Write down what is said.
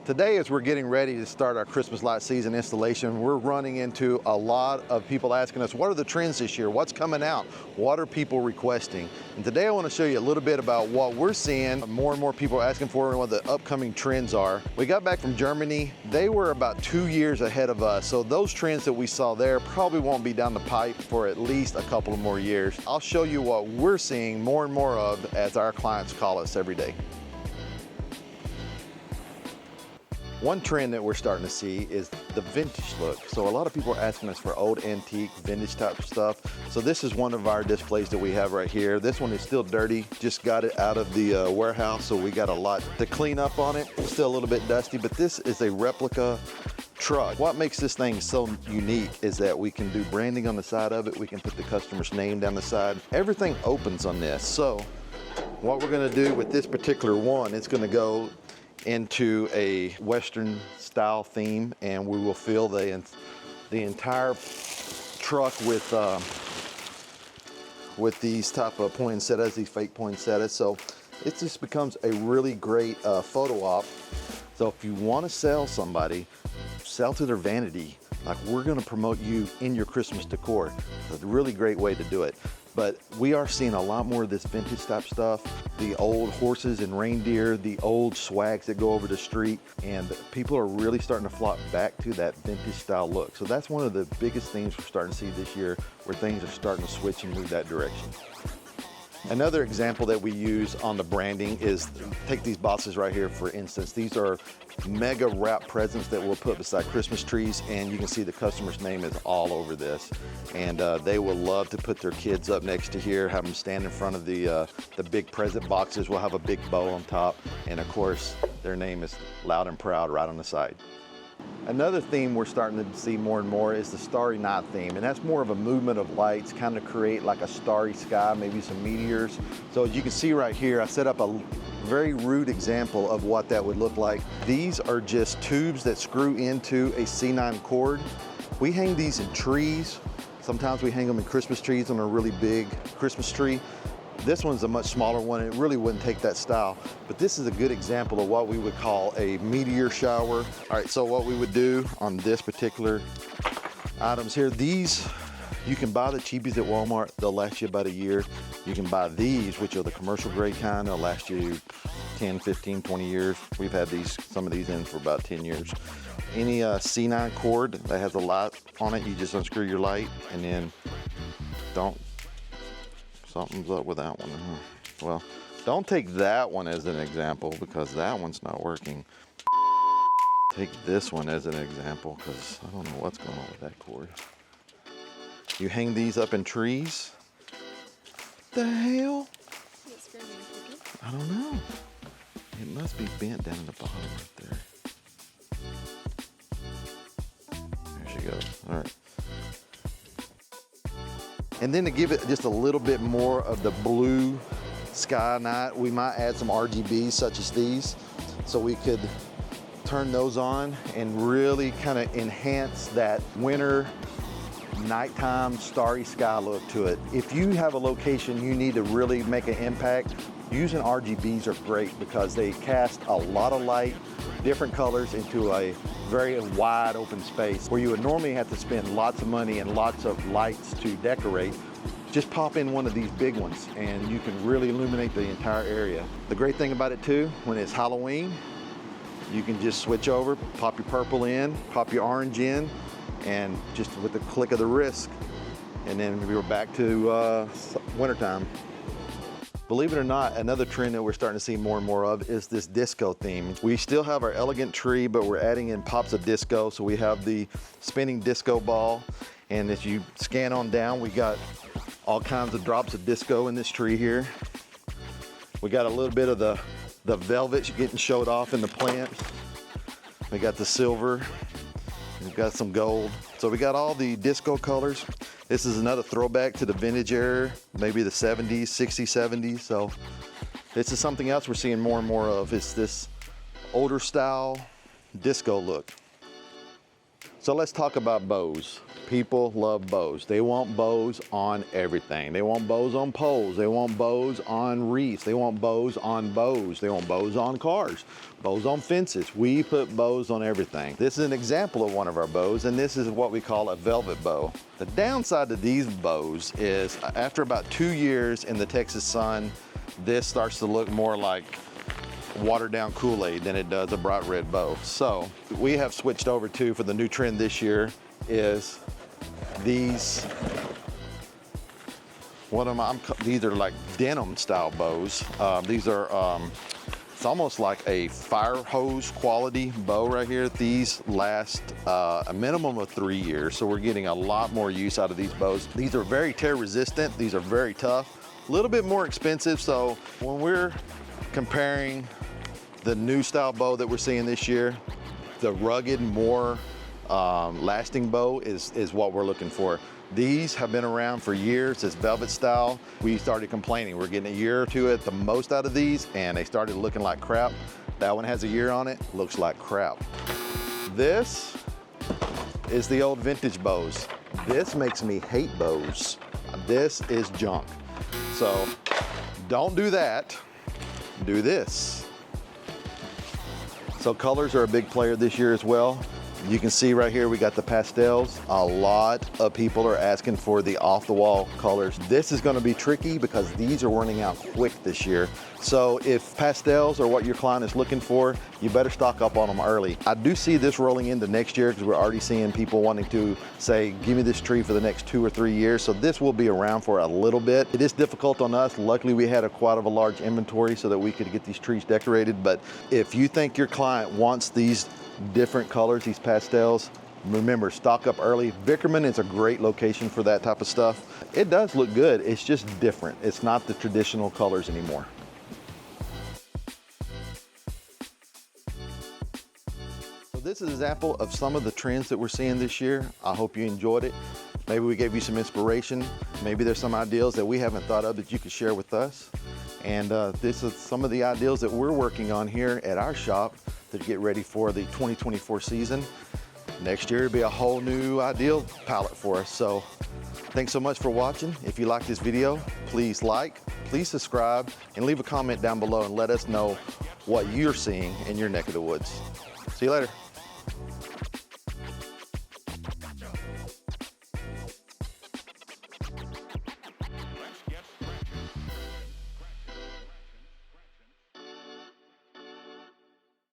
Today, as we're getting ready to start our Christmas light season installation, we're running into a lot of people asking us, what are the trends this year? What's coming out? What are people requesting? And today I want to show you a little bit about what we're seeing. More and more people are asking for and what the upcoming trends are. We got back from Germany. They were about 2 years ahead of us. So those trends that we saw there probably won't be down the pipe for at least a couple of more years. I'll show you what we're seeing more and more of as our clients call us every day. One trend that we're starting to see is the vintage look. So a lot of people are asking us for old antique, vintage type stuff. So this is one of our displays that we have right here. This one is still dirty, just got it out of the warehouse, so we got a lot to clean up on it. It's still a little bit dusty, but this is a replica truck. What makes this thing so unique is that we can do branding on the side of it. We can put the customer's name down the side. Everything opens on this. So what we're gonna do with this particular one, it's gonna go into a Western style theme, and we will fill the entire truck with these type of poinsettias, these fake poinsettias. So it just becomes a really great photo op. So if you want to sell somebody, sell to their vanity. Like, we're going to promote you in your Christmas decor. It's a really great way to do it. But we are seeing a lot more of this vintage type stuff, the old horses and reindeer, the old swags that go over the street, and people are really starting to flock back to that vintage style look. So that's one of the biggest things we're starting to see this year, where things are starting to switch and move that direction. Another example that we use on the branding is, take these boxes right here for instance. These are mega wrap presents that we'll put beside Christmas trees, and you can see the customer's name is all over this. And they will love to put their kids up next to here, have them stand in front of the big present boxes. We'll have a big bow on top, and of course their name is loud and proud right on the side. Another theme we're starting to see more and more is the Starry Night theme, and that's more of a movement of lights, kind of create like a starry sky, maybe some meteors. So as you can see right here, I set up a very rude example of what that would look like. These are just tubes that screw into a C9 cord. We hang these in trees. Sometimes we hang them in Christmas trees on a really big Christmas tree. This one's a much smaller one, and it really wouldn't take that style. But this is a good example of what we would call a meteor shower. All right, so what we would do on this particular items here, these, you can buy the cheapies at Walmart. They'll last you about a year. You can buy these, which are the commercial grade kind. They'll last you 10, 15, 20 years. We've had some of these in for about 10 years. Any C9 cord that has a light on it, you just unscrew your light, and then something's up with that one. Well, don't take that one as an example, because that one's not working. Take this one as an example, because I don't know what's going on with that cord. You hang these up in trees. The hell? I don't know. It must be bent down in the bottom right there. There she goes. All right. And then to give it just a little bit more of the blue sky night, we might add some RGBs such as these. So we could turn those on and really kind of enhance that winter, nighttime, starry sky look to it. If you have a location you need to really make an impact, using RGBs are great, because they cast a lot of light, different colors, into a very wide open space where you would normally have to spend lots of money and lots of lights to decorate. Just pop in one of these big ones and you can really illuminate the entire area. The great thing about it too, when it's Halloween, you can just switch over, pop your purple in, pop your orange in, and just with the click of the wrist, and then we were back to wintertime. Believe it or not, another trend that we're starting to see more and more of is this disco theme. We still have our elegant tree, but we're adding in pops of disco. So we have the spinning disco ball, and as you scan on down, we got all kinds of drops of disco in this tree here. We got a little bit of the velvet getting showed off in the plant. We got the silver, we've got some gold. So we got all the disco colors. This is another throwback to the vintage era, maybe the 70s, 60s, 70s. So this is something else we're seeing more and more of. It's this older style disco look. So let's talk about bows. People love bows. They want bows on everything. They want bows on poles. They want bows on wreaths. They want bows on bows. They want bows on cars, bows on fences. We put bows on everything. This is an example of one of our bows, and this is what we call a velvet bow. The downside to these bows is after about 2 years in the Texas sun, this starts to look more like watered down Kool-Aid than it does a bright red bow. So we have switched over to, for the new trend this year, is these, these are like denim style bows. These are, it's almost like a fire hose quality bow right here. These last a minimum of 3 years, so we're getting a lot more use out of these bows. These are very tear resistant. These are very tough, a little bit more expensive. So when we're comparing the new style bow that we're seeing this year, the rugged, more lasting bow is what we're looking for. These have been around for years. It's velvet style. We started complaining. We're getting a year or two at the most out of these, and they started looking like crap. That one has a year on it, looks like crap. This is the old vintage bows. This makes me hate bows. This is junk. So don't do that, do this. So colors are a big player this year as well. You can see right here, we got the pastels. A lot of people are asking for the off-the-wall colors. This is gonna be tricky because these are running out quick this year. So if pastels are what your client is looking for, you better stock up on them early. I do see this rolling into next year because we're already seeing people wanting to say, give me this tree for the next 2 or 3 years. So this will be around for a little bit. It is difficult on us. Luckily, we had quite of a large inventory so that we could get these trees decorated. But if you think your client wants these different colors, these pastels, remember, stock up early. Vickerman is a great location for that type of stuff. It does look good, it's just different. It's not the traditional colors anymore. So this is an example of some of the trends that we're seeing this year. I hope you enjoyed it. Maybe we gave you some inspiration. Maybe there's some ideas that we haven't thought of that you could share with us. And this is some of the ideas that we're working on here at our shop to get ready for the 2024 season. Next year, it'll be a whole new ideal palette for us. So thanks so much for watching. If you like this video, please like, please subscribe, and leave a comment down below and let us know what you're seeing in your neck of the woods. See you later.